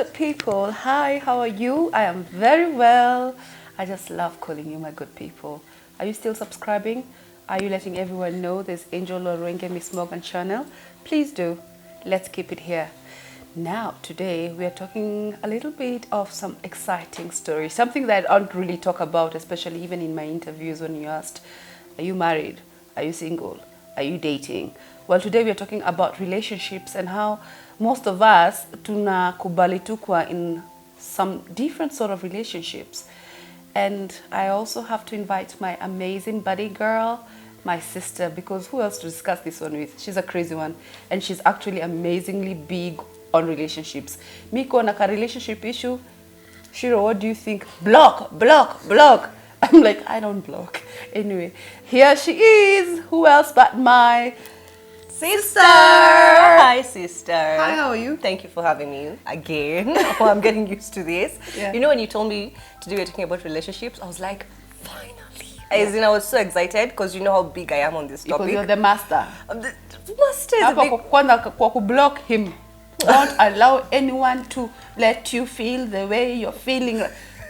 good people. Hi, how are you? I am very well. I just love calling you my good people. Are you still subscribing? Are you letting everyone know there's Angel Lorenge Miss Morgan channel? Please do. Let's keep it here. Now, today we are talking a little bit of some exciting stories, something that I don't really talk about, especially even in my interviews when you asked, are you married? Are you single? Are you dating? Well, today we are talking about relationships and how most of us tunakubali tukwa in some different sort of relationships. And I also have to invite my amazing buddy girl, my sister, because who else to discuss this one with? She's a crazy one, and she's actually amazingly big on relationships. Miko naka relationship issue. Shiro, what do you think? Block, block, block. I'm like, I don't block. Anyway, here she is. Who else but my sister? Hi, sister. Hi, how are you? Thank you for having me again. Oh, I'm getting used to this. Yeah. You know, when you told me today we're talking about relationships, I was like, finally. As in, I was so excited because you know how big I am on this topic. Because you're the master. The master is a Hapa big... kwanza kwa kublock him. Don't allow anyone to let you feel the way you're feeling.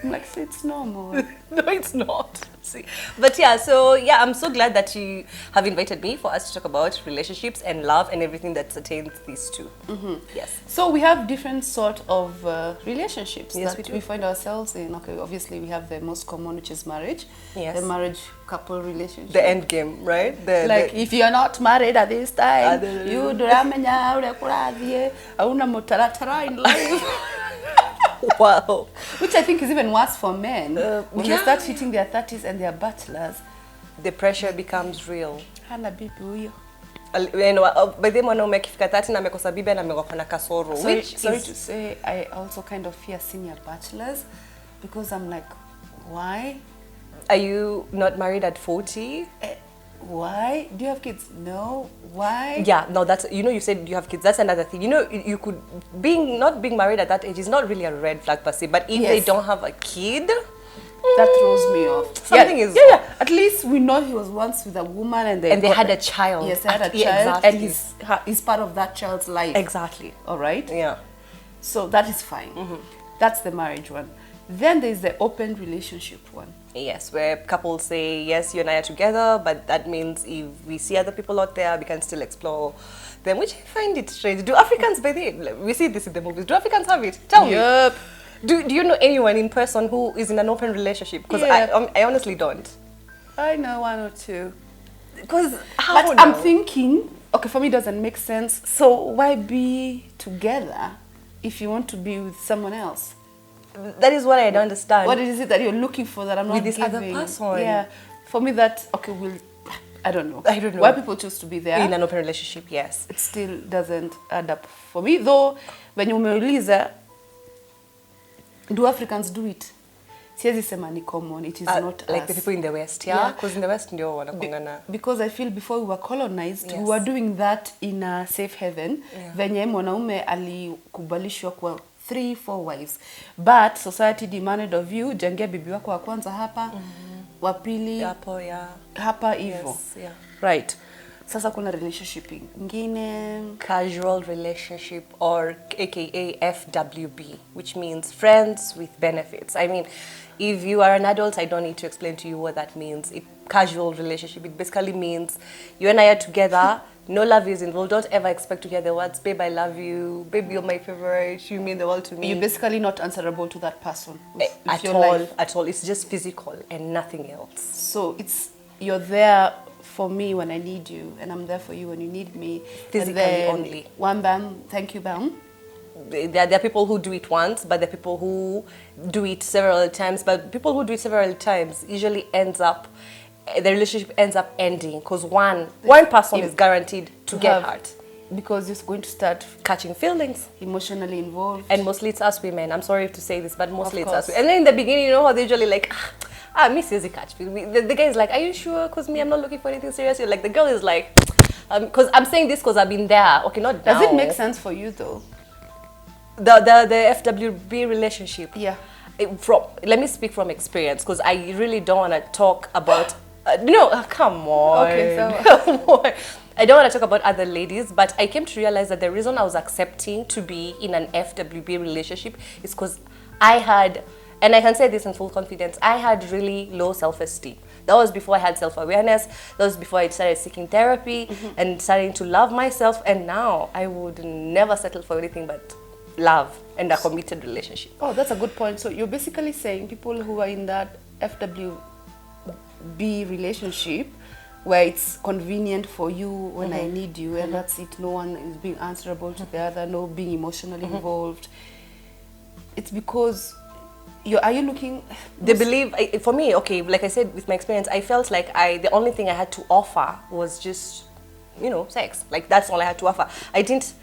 I'm like, see, it's normal. No, it's not. See. But yeah, so yeah, I'm so glad that you have invited me for us to talk about relationships and love and everything that pertains these two. Mm-hmm. Yes. So we have different sort of relationships Yes, that we we do. find ourselves in. Okay, obviously we have the most common, which is marriage. Yes. The marriage couple relationship. The end game, right? Like if you're not married at this time, the- you duramenya ule kuradhie, hauna mutaratara in life. Wow. Which I think is even worse for men. When they yeah. start hitting their 30s and they're bachelors. The pressure becomes real. Hana bibi huyo. By the mwanaume akifika 30 na amekosa bibi na amekuwa na kasoro. Sorry to say, I also kind of fear senior bachelors because I'm like, why? Are you not married at 40? Why? Do you have kids? No. Why? Yeah, no, that's, you know, you said you have kids. That's another thing. You know, you could, not being married at that age is not really a red flag per se, but if they don't have a kid, that throws me off. Something is... Yeah. At least we know he was once with a woman and they had a child. Yes, they had a child. Yeah, exactly. And he's part of that child's life. Exactly. All right? Yeah. So that is fine. Mm-hmm. That's the marriage one. Then there's the open relationship one. Yes, where couples say, yes, you and I are together, but that means if we see other people out there, we can still explore them, which I find it strange. Do Africans, by the way, we see this in the movies, do Africans have it? Tell me. Do you know anyone in person who is in an open relationship? Because I honestly don't. I know one or two. Because But I'm thinking, okay, for me it doesn't make sense. So why be together if you want to be with someone else? That is what I don't understand. What is it that you're looking for that I'm not with this giving? other person? Yeah, for me that, okay, I don't know. I don't know. Why people choose to be there. In an open relationship, yes. It still doesn't add up for me. Though, when you umeuliza, do Africans do it? Siwezi sema ni common. It is not like us. the people in the West, yeah? Because in the West, ndio wanakungana. Because I feel before we were colonized, Yes. we were doing that in a safe haven. Venye mwanaume alikubalishwa kwa 3-4 wives. But society demanded of you, jenge bibi wako wa kwanza hapa, wa pili hapa hivyo. Yes, yeah. Right. Sasa kuna relationship ingine, casual relationship, or aka FWB, which means friends with benefits. I mean, if you are an adult, I don't need to explain to you what that means. Casual relationship, it basically means you and I are together, no love is involved. Don't ever expect to hear the words, babe, I love you, babe, you're my favorite, you mean the world to me. You're basically not answerable to that person. At all. It's just physical and nothing else. So you're there for me when I need you, and I'm there for you when you need me. Physically only. One bam, thank you bam. There are people who do it once, but there are people who do it several times. But people who do it several times usually the relationship ends up ending because one person is guaranteed to get hurt. Because it's going to start catching feelings. Emotionally involved. And mostly it's us women. I'm sorry to say this, but mostly it's us women. And then in the beginning, you know how they usually like, me seriously catch feelings. The guy is like, are you sure? Because me, I'm not looking for anything serious. Like the girl is like, because I'm saying this because I've been there. Okay, not now. Does it make sense for you though? The FWB relationship. Yeah. Let me speak from experience because I really don't want to talk about. No, come on. Okay, so come on. I don't want to talk about other ladies, but I came to realize that the reason I was accepting to be in an FWB relationship is because I had, and I can say this in full confidence, I had really low self-esteem. That was before I had self-awareness. That was before I started seeking therapy and starting to love myself. And now I would never settle for anything but love and a committed relationship. Oh, that's a good point. So you're basically saying people who are in that FWB relationship where it's convenient for you when I need you, and that's it. No one is being answerable to the other, no being emotionally involved. It's because are you looking... They believe, for me, okay, like I said, with my experience, I felt like the only thing I had to offer was just, you know, sex. Like, that's all I had to offer. I didn't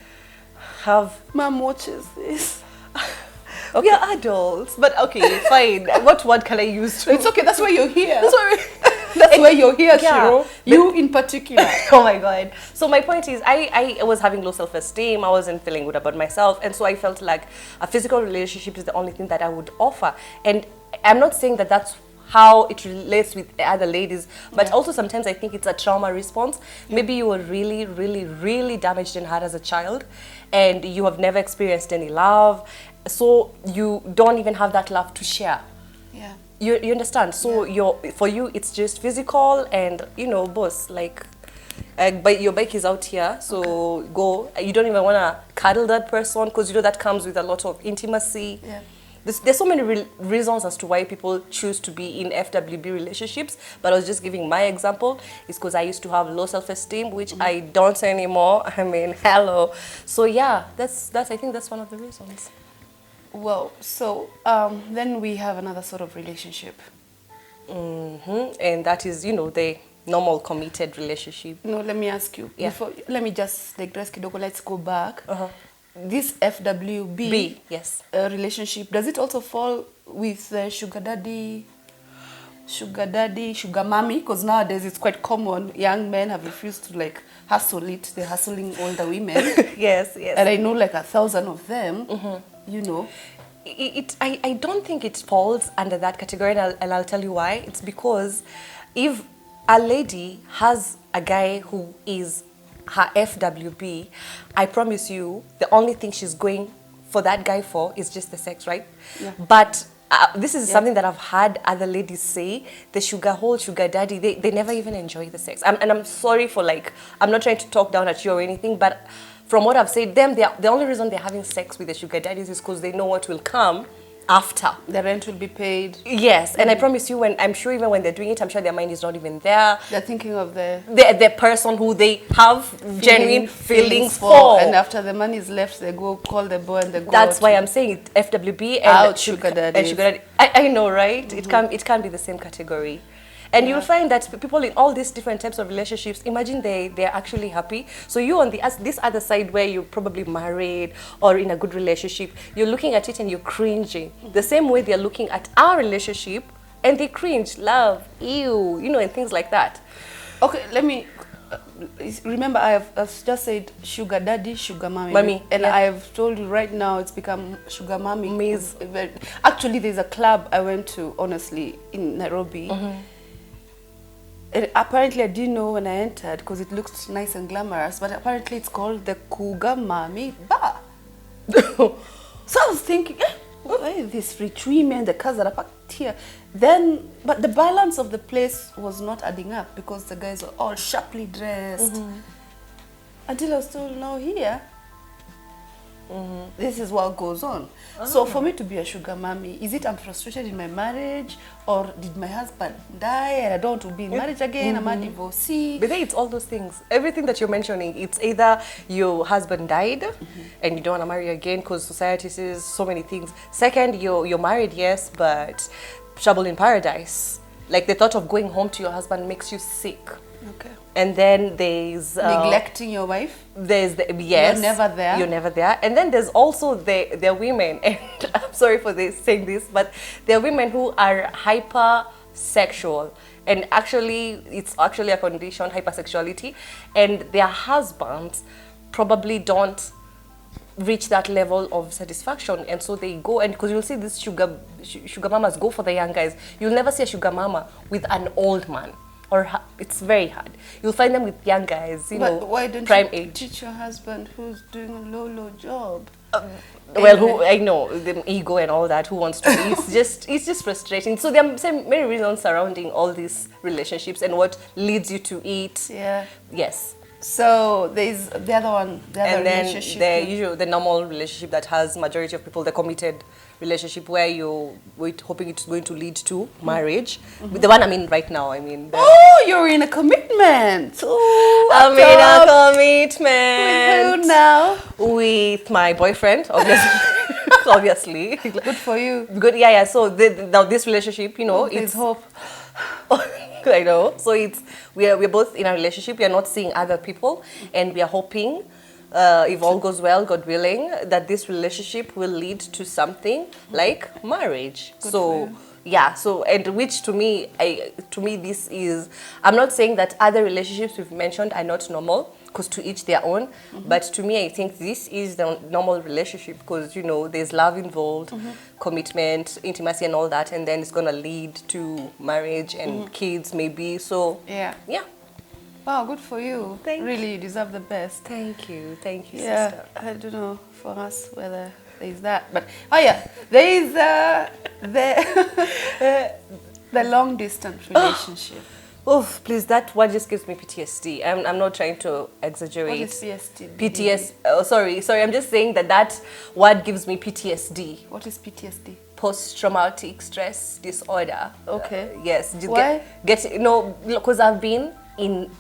have... Mom watches this. Okay. We are adults, but okay, fine. What word can I use to... It's okay, that's why you're here. That's why that's why you're here, yeah, Shiro. You in particular. Oh my God. So my point is, I was having low self-esteem. I wasn't feeling good about myself. And so I felt like a physical relationship is the only thing that I would offer. And I'm not saying that that's how it relates with other ladies, but also sometimes I think it's a trauma response. Maybe you were really, really, really damaged and hurt as a child, and you have never experienced any love. So you don't even have that love to share. Yeah. You understand? So for you, it's just physical and, you know, boss, like, but your bike is out here, so go. You don't even want to cuddle that person because, you know, that comes with a lot of intimacy. Yeah. There's so many reasons as to why people choose to be in FWB relationships, but I was just giving my example. It's because I used to have low self-esteem, which I don't anymore. I mean, hello. So yeah, that's I think that's one of the reasons. Well, so then we have another sort of relationship. And that is, you know, the normal committed relationship. No, let me ask you. Yeah. Let me just digress, kidogo. Let's go back. This FWB yes. Relationship, does it also fall with sugar daddy, sugar mommy? Because nowadays it's quite common. Young men have refused to like hustle it. They're hustling older women. Yes. And I know like 1,000 of them. You know. I don't think it falls under that category, and I'll tell you why. It's because if a lady has a guy who is her FWB, I promise you, the only thing she's going for that guy for is just the sex, right? Yeah. But this is something that I've had other ladies say, the sugar hole, sugar daddy, they never even enjoy the sex. And I'm sorry for like, I'm not trying to talk down at you or anything, but from what I've said, the only reason they're having sex with the sugar daddies is because they know what will come after. The rent will be paid. Yes, and I promise you, I'm sure even when they're doing it, I'm sure their mind is not even there. They're thinking of the person who they have genuine feelings for. And after the money is left, they go call the boy and they go. That's why I'm saying it, FWB and sugar daddy. And sugar daddy. I know, right? It can't be the same category. And you'll find that people in all these different types of relationships, imagine they're actually happy. So you on this other side where you're probably married or in a good relationship, you're looking at it and you're cringing. The same way they're looking at our relationship and they cringe, love, ew, you know, and things like that. Okay, let me... remember, I've just said sugar daddy, sugar mommy. And I've told you right now it's become sugar mommy. Actually, there's a club I went to, honestly, in Nairobi. And apparently I didn't know when I entered because it looked nice and glamorous, but apparently it's called the Cougar Mommy Bar. So I was thinking, these rich women, the cars that are parked here. Then, but the balance of the place was not adding up because the guys were all sharply dressed. Until I was told, no, here, this is what goes on. So for me to be a sugar mommy, is it I'm frustrated in my marriage, or did my husband die and I don't want to be in marriage again, I'm a divorcee? But then it's all those things. Everything that you're mentioning, it's either your husband died and you don't want to marry again because society says so many things. Second, you're married, yes, but trouble in paradise. Like the thought of going home to your husband makes you sick. Okay. And then there's neglecting your wife. There's you're never there. You're never there. And then there's also the women, and I'm sorry for saying this, but there are women who are hypersexual, and actually it's actually a condition, hypersexuality, and their husbands probably don't reach that level of satisfaction, and so they go, and because you'll see these sugar mamas go for the young guys. You'll never see a sugar mama with an old man. or it's very hard. You'll find them with young guys, But why don't prime you age. teach your husband who's doing a low job? Well, who I know the ego and all that. Who wants to? It's just frustrating. So there are many reasons surrounding all these relationships and what leads you to it. Yeah. Yes. So there's the other one, the other And then relationship. the normal relationship that has majority of people, the committed relationship where you're hoping it's going to lead to marriage. The one I'm in right now, Oh, you're in a commitment. Oh, I'm in a With commitment. who now? With my boyfriend, obviously. Obviously. Good for you. Good, yeah. So now this relationship, There's it's hope. I know. So we're both in a relationship. We are not seeing other people, and we are hoping, if all goes well, God willing, that this relationship will lead to something like marriage. Good for So. you. Yeah, so and which to me this is, I'm not saying that other relationships we've mentioned are not normal, because to each their own, but to me I think this is the normal relationship, because there's love involved, commitment, intimacy and all that, and then it's gonna lead to marriage and kids maybe. So Yeah. yeah. Wow, good for you. Thank Really, you deserve the best. Thank you, Yeah, sister. I don't know for us whether there's that, but there is the long distance relationship. Oh, please, that word just gives me PTSD. I'm not trying to exaggerate. What is PTSD? PTSD. Oh, sorry. I'm just saying that word gives me PTSD. What is PTSD? Post-traumatic stress disorder. Okay. Yes. Just Why? Because I've been in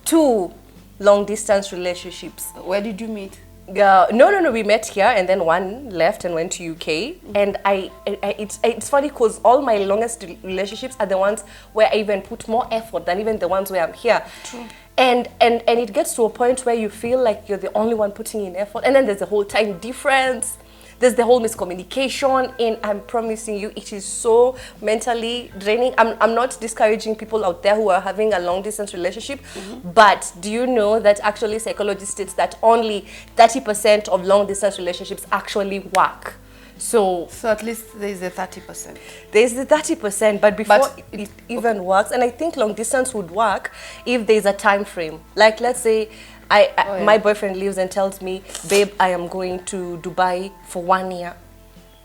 2 long-distance relationships. Where did you meet? No. We met here, and then one left and went to UK. And it's funny because all my longest relationships are the ones where I even put more effort than even the ones where I'm here. True. And it gets to a point where you feel like you're the only one putting in effort, and then there's the whole time difference. There's the whole miscommunication, and I'm promising you, it is so mentally draining. I'm not discouraging people out there who are having a long distance relationship, but do you know that actually psychology states that only 30% of long distance relationships actually work? So at least there is a 30%. there's the 30%, but before But it even works, and I think long distance would work if there's a time frame. Like, let's say my boyfriend leaves and tells me, babe, I am going to Dubai for 1 year.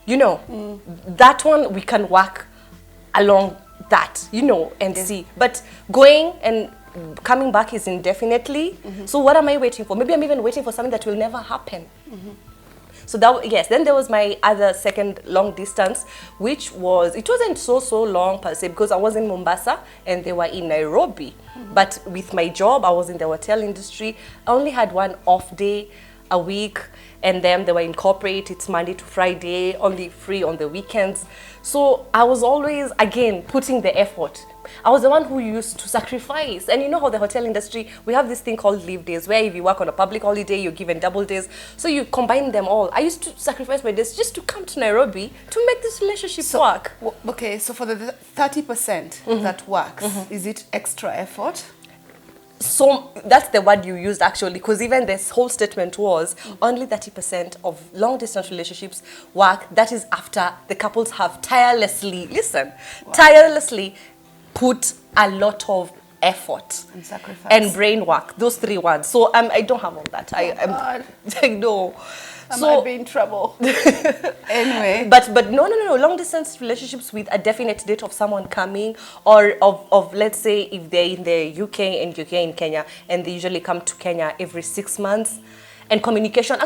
That one we can work along that, and see. But going and coming back is indefinitely. So what am I waiting for? Maybe I'm even waiting for something that will never happen. So then there was my other second long distance, which wasn't so long per se, because I was in Mombasa and they were in Nairobi. But with my job, I was in the hotel industry. I only had 1 off day a week, and then they were in corporate. It's Monday to Friday, only free on the weekends. So I was always, again, putting the effort. I was the one who used to sacrifice. And you know how the hotel industry, we have this thing called leave days, where if you work on a public holiday, you're given double days. So you combine them all. I used to sacrifice my days just to come to Nairobi to make this relationship work. Okay, so for the 30% that works, is it extra effort? So that's the word you used actually, because even this whole statement was only 30% of long distance relationships work. That is after the couples have tirelessly put a lot of effort And sacrifice. and brain work. Those 3 words. So I don't have all that. God. I know. I might be in trouble. Anyway. But no. Long distance relationships with a definite date of someone coming, or of let's say if they're in the UK and UK in Kenya, and they usually come to Kenya every 6 months. And communication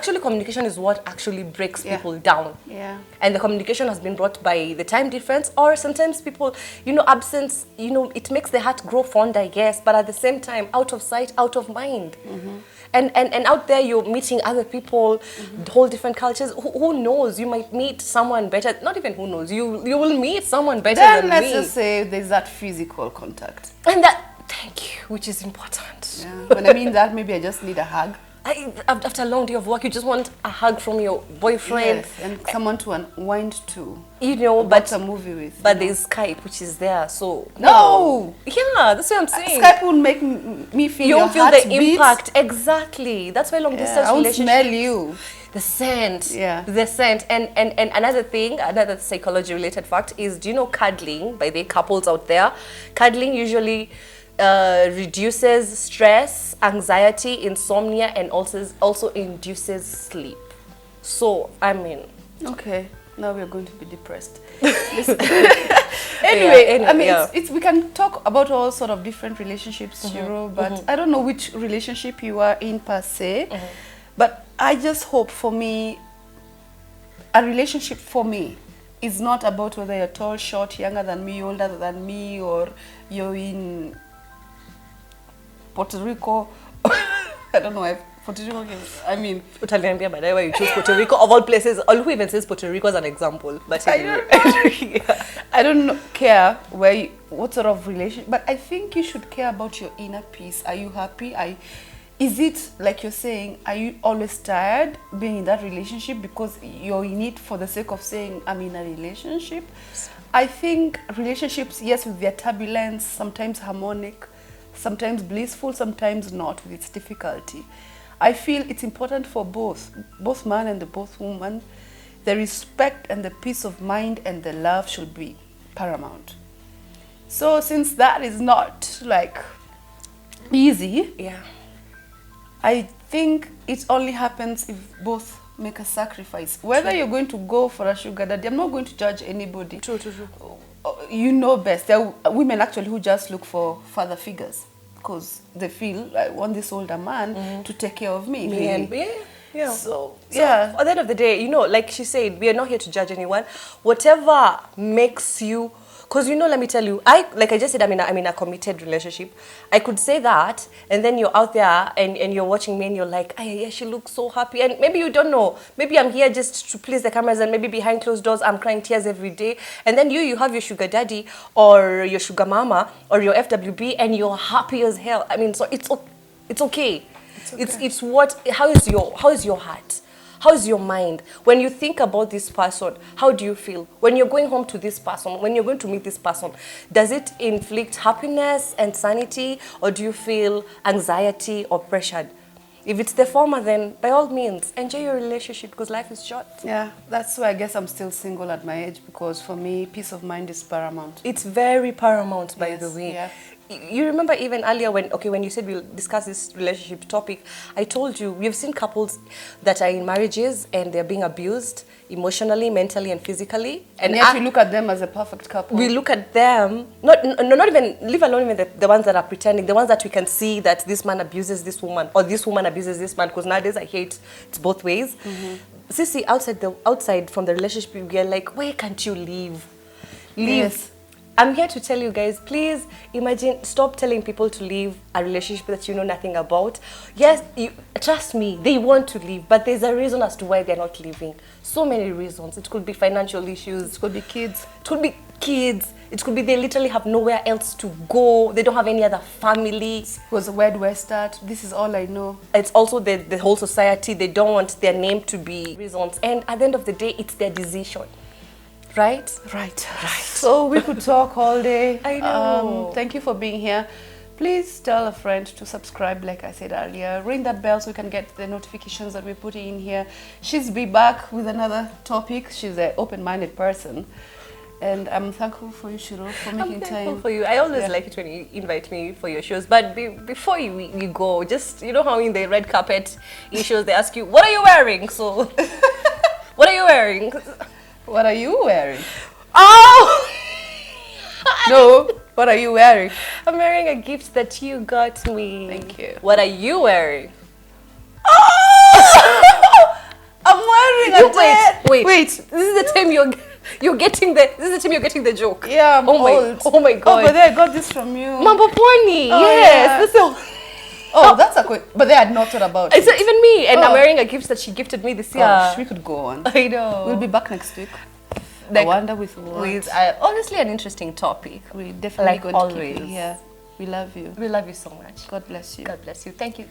is what actually breaks people down. Yeah. And the communication has been brought by the time difference, or sometimes people, absence, it makes the heart grow fond, I guess, but at the same time, out of sight, out of mind. And out there, you're meeting other people, whole different cultures. Who knows? You might meet someone better. Not even who knows. You will meet someone better Then than let's me. just say there's that physical contact. And thank you, which is important. Yeah. When I mean that, maybe I just need a hug. After a long day of work, you just want a hug from your boyfriend. Yes, and someone to unwind to. But Watch a movie with. But there's Skype, which is there, so No! Yeah, that's what I'm saying. Skype will make me feel You your don't feel the heartbeat. impact. Exactly. That's why long distance I won't relationships. smell you. The scent. Yeah. The scent. And another psychology related fact is, do you know cuddling, by the couples out there? Cuddling usually reduces stress, anxiety, insomnia, and also induces sleep. So, I mean... Okay, now we're going to be depressed. Anyway, I mean, we can talk about all sort of different relationships, but I don't know which relationship you are in per se, but I just hope for me, a relationship for me is not about whether you're tall, short, younger than me, older than me, or you're in Puerto Rico. I don't know if Puerto Rico is, I mean... Utaliambia baadaye why you choose Puerto Rico of all places. Or who even says Puerto Rico as an example. But I don't care what sort of relation, but I think you should care about your inner peace. Are you happy? Is it, like you're saying, are you always tired being in that relationship because you're in it for the sake of saying, I'm in a relationship? I think relationships, yes, with their turbulence, sometimes harmonic, sometimes blissful, sometimes not, with its difficulty. I feel it's important for both man and both woman. The respect and the peace of mind and the love should be paramount. So since that is not like easy, I think it only happens if both make a sacrifice. Whether you're going to go for a sugar daddy, I'm not going to judge anybody. True. You know best. There are women actually who just look for father figures because they feel, I want this older man to take care of me. So, at the end of the day, you know, like she said, we are not here to judge anyone. Whatever makes you... Because, you know, let me tell you, like I just said, I'm in a committed relationship. I could say that, and then you're out there and you're watching me and you're like, yeah, she looks so happy. And maybe you don't know. Maybe I'm here just to please the cameras, and maybe behind closed doors, I'm crying tears every day. And then you have your sugar daddy or your sugar mama or your FWB, and you're happy as hell. I mean, so it's okay. It's what, how is your heart? How is your mind? When you think about this person, how do you feel? When you're going home to this person, when you're going to meet this person, does it inflict happiness and sanity, or do you feel anxiety or pressured? If it's the former, then by all means, enjoy your relationship because life is short. Yeah, that's why I guess I'm still single at my age, because for me, peace of mind is paramount. It's very paramount, by the way. Yeah. You remember even earlier when you said we'll discuss this relationship topic, I told you we've seen couples that are in marriages and they're being abused emotionally, mentally, and physically. And yet we look at them as a perfect couple. We look at them, not even, leave alone even the ones that are pretending, the ones that we can see that this man abuses this woman or this woman abuses this man, because nowadays I hate it's both ways. Sissy, outside from the relationship, we are like, why can't you leave? Yes. I'm here to tell you guys, please stop telling people to leave a relationship that you know nothing about. Yes, trust me, they want to leave, but there's a reason as to why they're not leaving. So many reasons. It could be financial issues. It could be kids. It could be kids. It could be they literally have nowhere else to go. They don't have any other family. Because where do I start? This is all I know. It's also the whole society. They don't want their name to be reasons. And at the end of the day, it's their decision. Right? Right. So we could talk all day. I know. Thank you for being here. Please tell a friend to subscribe, like I said earlier. Ring that bell so you can get the notifications that we're putting in here. She's be back with another topic. She's an open-minded person. And I'm thankful for you, Shiro, for making time. I'm thankful for you. I always like it when you invite me for your shows. But before you go, just, you know how in the red carpet shows they ask you, what are you wearing? So, what are you wearing? What are you wearing? Oh! No, what are you wearing? I'm wearing a gift that you got me. Thank you. What are you wearing? Oh! I'm wearing a Wait. This is the time you're getting the joke. Yeah, I'm old. Oh my god. Oh, but then I got this from you. Mambo Pony. Oh, yes. Yeah. That's a good. But they had not thought about it. It's not even me, and I'm wearing a gift that she gifted me this year. Gosh, we could go on. I know. We'll be back next week. Like, I wonder with what? With honestly an interesting topic. We definitely like going always. to keep it here. We love you. We love you so much. God bless you. God bless you. Thank you.